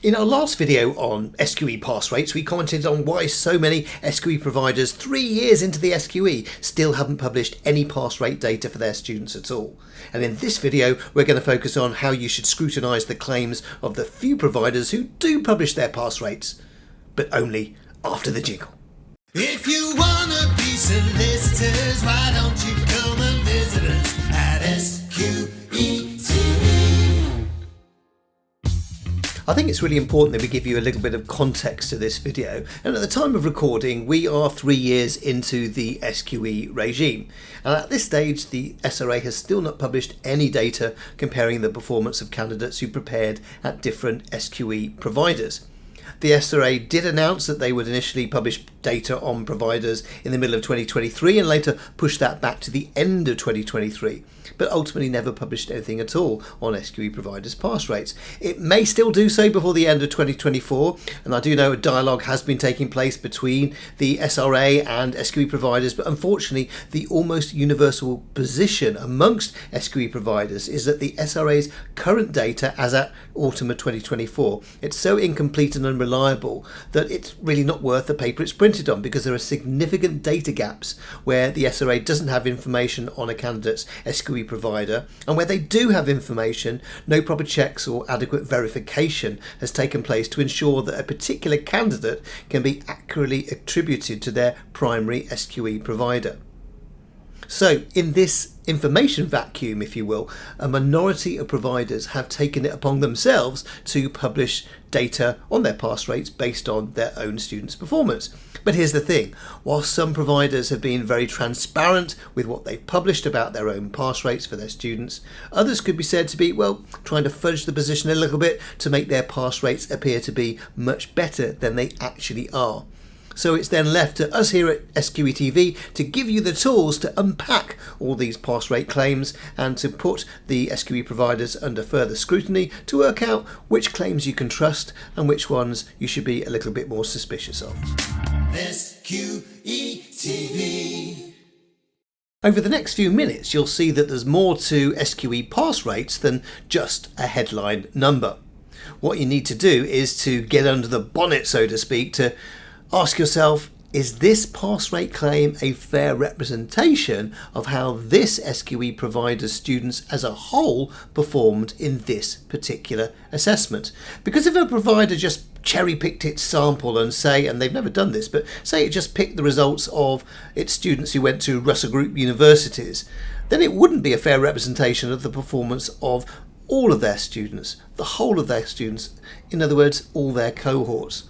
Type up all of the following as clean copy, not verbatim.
In our last video on SQE pass rates, we commented on why so many SQE providers 3 years into the SQE still haven't published any pass rate data for their students at all. And in this video, we're going to focus on how you should scrutinise the claims of the few providers who do publish their pass rates, but only after the jingle. If you wanna be solicitors, why don't you come and visit us at SQE TV? I think it's really important that we give you a little bit of context to this video, and at the time of recording we are 3 years into the SQE regime, and at this stage the SRA has still not published any data comparing the performance of candidates who prepared at different SQE providers. The SRA did announce that they would initially publish data on providers in the middle of 2023 and later push that back to the end of 2023, but ultimately never published anything at all on SQE providers' pass rates. It may still do so before the end of 2024, and I do know a dialogue has been taking place between the SRA and SQE providers, but unfortunately the almost universal position amongst SQE providers is that the SRA's current data as at autumn of 2024, it's so incomplete and unreliable that it's really not worth the paper it's printed on, because there are significant data gaps where the SRA doesn't have information on a candidate's SQE provider, and where they do have information, no proper checks or adequate verification has taken place to ensure that a particular candidate can be accurately attributed to their primary SQE provider. So in this information vacuum, if you will, a minority of providers have taken it upon themselves to publish data on their pass rates based on their own students' performance. But here's the thing, while some providers have been very transparent with what they've published about their own pass rates for their students, others could be said to be, well, trying to fudge the position a little bit to make their pass rates appear to be much better than they actually are. So it's then left to us here at SQE TV to give you the tools to unpack all these pass rate claims and to put the SQE providers under further scrutiny to work out which claims you can trust and which ones you should be a little bit more suspicious of. SQE TV. Over the next few minutes you'll see that there's more to SQE pass rates than just a headline number. What you need to do is to get under the bonnet, so to speak, to ask yourself, is this pass rate claim a fair representation of how this SQE provider's students as a whole performed in this particular assessment? Because if a provider just cherry-picked its sample and say, and they've never done this, but say it just picked the results of its students who went to Russell Group universities, then it wouldn't be a fair representation of the performance of all of their students, the whole of their students, in other words, all their cohorts.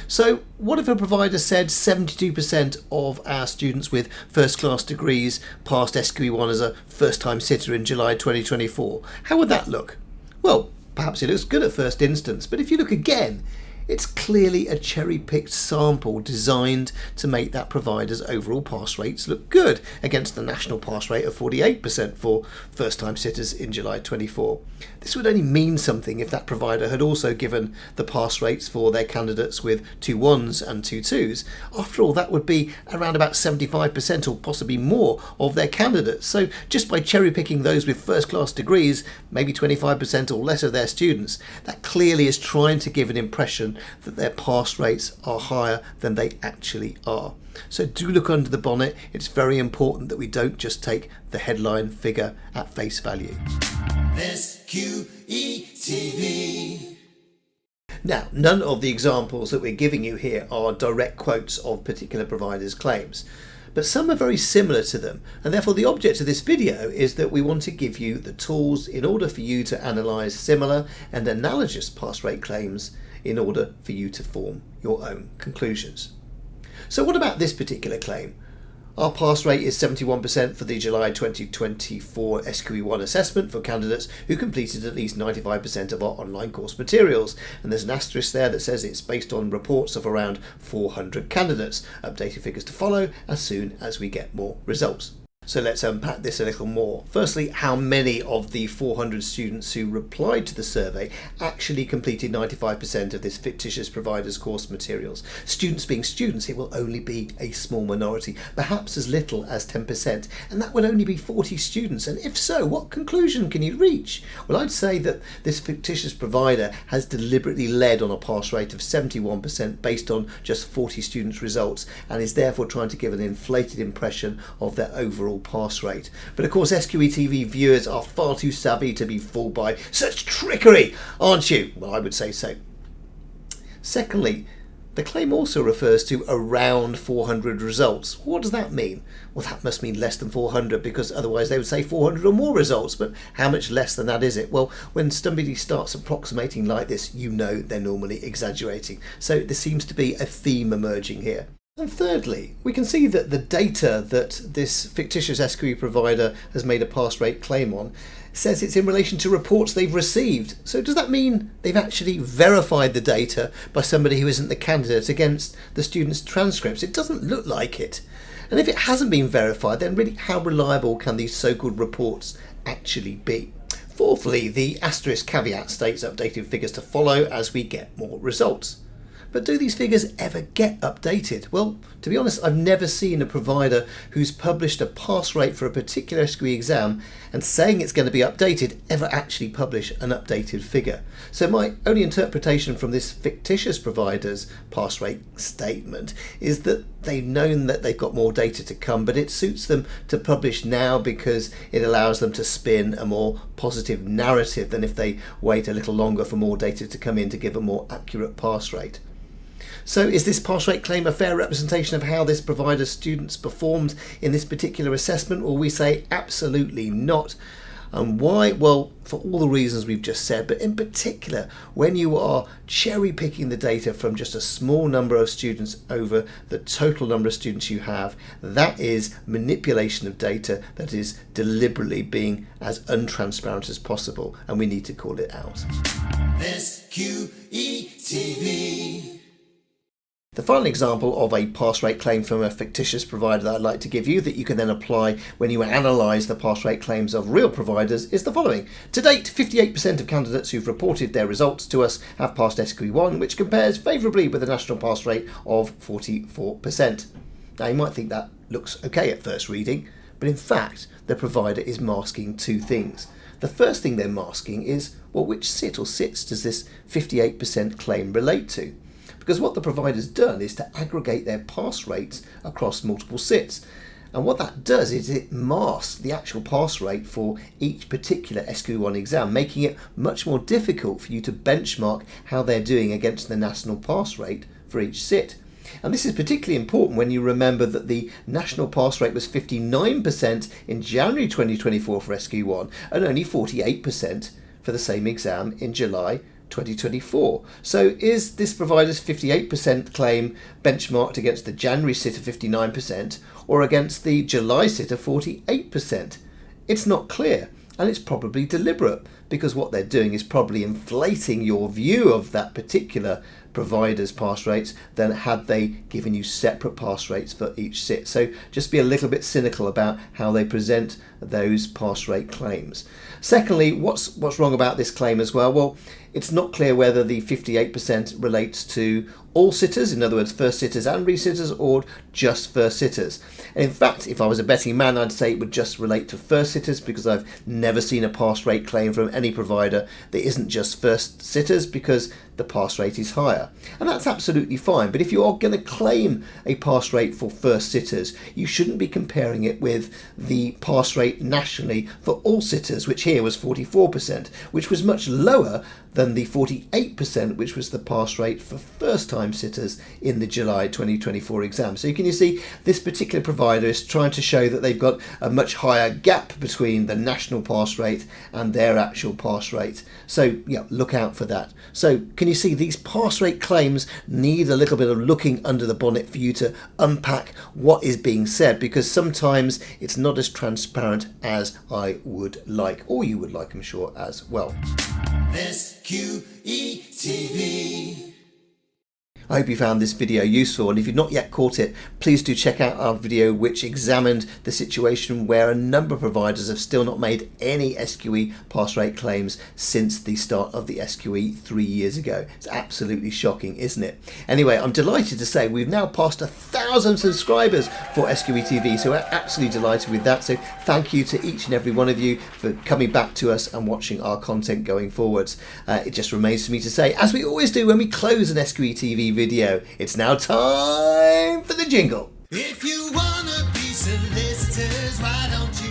So what if a provider said 72% of our students with first class degrees passed SQE1 as a first time sitter in July 2024? How would that look? Well, perhaps it looks good at first instance, but if you look again, it's clearly a cherry-picked sample designed to make that provider's overall pass rates look good against the national pass rate of 48% for first-time sitters in July 24. This would only mean something if that provider had also given the pass rates for their candidates with 2 1s and 2 2s. After all, that would be around about 75% or possibly more of their candidates. So just by cherry-picking those with first-class degrees, maybe 25% or less of their students, that clearly is trying to give an impression that their pass rates are higher than they actually are. So do look under the bonnet. It's very important that we don't just take the headline figure at face value. SQE TV. Now, none of the examples that we're giving you here are direct quotes of particular providers' claims, but some are very similar to them, and therefore the object of this video is that we want to give you the tools in order for you to analyse similar and analogous pass rate claims in order for you to form your own conclusions. So what about this particular claim? Our pass rate is 71% for the July 2024 SQE1 assessment for candidates who completed at least 95% of our online course materials. And there's an asterisk there that says it's based on reports of around 400 candidates. Updated figures to follow as soon as we get more results. So let's unpack this a little more. Firstly, how many of the 400 students who replied to the survey actually completed 95% of this fictitious provider's course materials? Students being students, it will only be a small minority, perhaps as little as 10%, and that will only be 40 students. And if so, what conclusion can you reach? Well, I'd say that this fictitious provider has deliberately led on a pass rate of 71% based on just 40 students' results, and is therefore trying to give an inflated impression of their overall pass rate. But of course, SQE TV viewers are far too savvy to be fooled by such trickery, aren't you? Well, I would say so. Secondly, the claim also refers to around 400 results. What does that mean? Well, that must mean less than 400, because otherwise they would say 400 or more results. But how much less than that is it? Well, when somebody starts approximating like this, you know they're normally exaggerating. So there seems to be a theme emerging here. And thirdly, we can see that the data that this fictitious SQE provider has made a pass rate claim on says it's in relation to reports they've received. So does that mean they've actually verified the data by somebody who isn't the candidate against the students' transcripts? It doesn't look like it. And if it hasn't been verified, then really how reliable can these so-called reports actually be? Fourthly, the asterisk caveat states updated figures to follow as we get more results. But do these figures ever get updated? Well, to be honest, I've never seen a provider who's published a pass rate for a particular SQE exam and saying it's going to be updated ever actually publish an updated figure. So my only interpretation from this fictitious provider's pass rate statement is that they've known that they've got more data to come, but it suits them to publish now because it allows them to spin a more positive narrative than if they wait a little longer for more data to come in to give a more accurate pass rate. So is this pass rate claim a fair representation of how this provider's students performed in this particular assessment? Well, we say absolutely not. And why? Well, for all the reasons we've just said, but in particular, when you are cherry picking the data from just a small number of students over the total number of students you have, that is manipulation of data that is deliberately being as untransparent as possible, and we need to call it out. SQE TV. The final example of a pass rate claim from a fictitious provider that I'd like to give you that you can then apply when you analyse the pass rate claims of real providers is the following. To date, 58% of candidates who've reported their results to us have passed SQE1, which compares favourably with a national pass rate of 44%. Now you might think that looks okay at first reading, but in fact the provider is masking two things. The first thing they're masking is, well, which sit or sits does this 58% claim relate to? Because what the provider's done is to aggregate their pass rates across multiple sits. And what that does is it masks the actual pass rate for each particular SQE1 exam, making it much more difficult for you to benchmark how they're doing against the national pass rate for each sit. And this is particularly important when you remember that the national pass rate was 59% in January 2024 for SQE1 and only 48% for the same exam in July 2024. So is this provider's 58% claim benchmarked against the January sit of 59% or against the July sit of 48%? It's not clear, and it's probably deliberate, because what they're doing is probably inflating your view of that particular provider's pass rates than had they given you separate pass rates for each sit. So just be a little bit cynical about how they present those pass rate claims. Secondly, what's wrong about this claim as well? Well, it's not clear whether the 58% relates to all sitters, in other words, first sitters and re-sitters, or just first sitters. And in fact, if I was a betting man, I'd say it would just relate to first sitters, because I've never seen a pass rate claim from any provider that isn't just first sitters, because the pass rate is higher. And that's absolutely fine. But if you are going to claim a pass rate for first sitters, you shouldn't be comparing it with the pass rate nationally for all sitters, which here was 44%, which was much lower than the 48%, which was the pass rate for first-time sitters in the July 2024 exam. So you see, this particular provider is trying to show that they've got a much higher gap between the national pass rate and their actual pass rate. So yeah, look out for that. So can you see these pass rate claims need a little bit of looking under the bonnet for you to unpack what is being said, because sometimes it's not as transparent as I would like, or you would like, I'm sure, as well. SQE TV. I hope you found this video useful, and if you've not yet caught it, please do check out our video which examined the situation where a number of providers have still not made any SQE pass rate claims since the start of the SQE 3 years ago. It's absolutely shocking, isn't it? Anyway, I'm delighted to say we've now passed 1,000 subscribers for SQE TV, so we're absolutely delighted with that. So thank you to each and every one of you for coming back to us and watching our content going forwards. It just remains for me to say, as we always do when we close an SQE TV video, it's now time for the jingle. If you wanna be solicitors, why don't you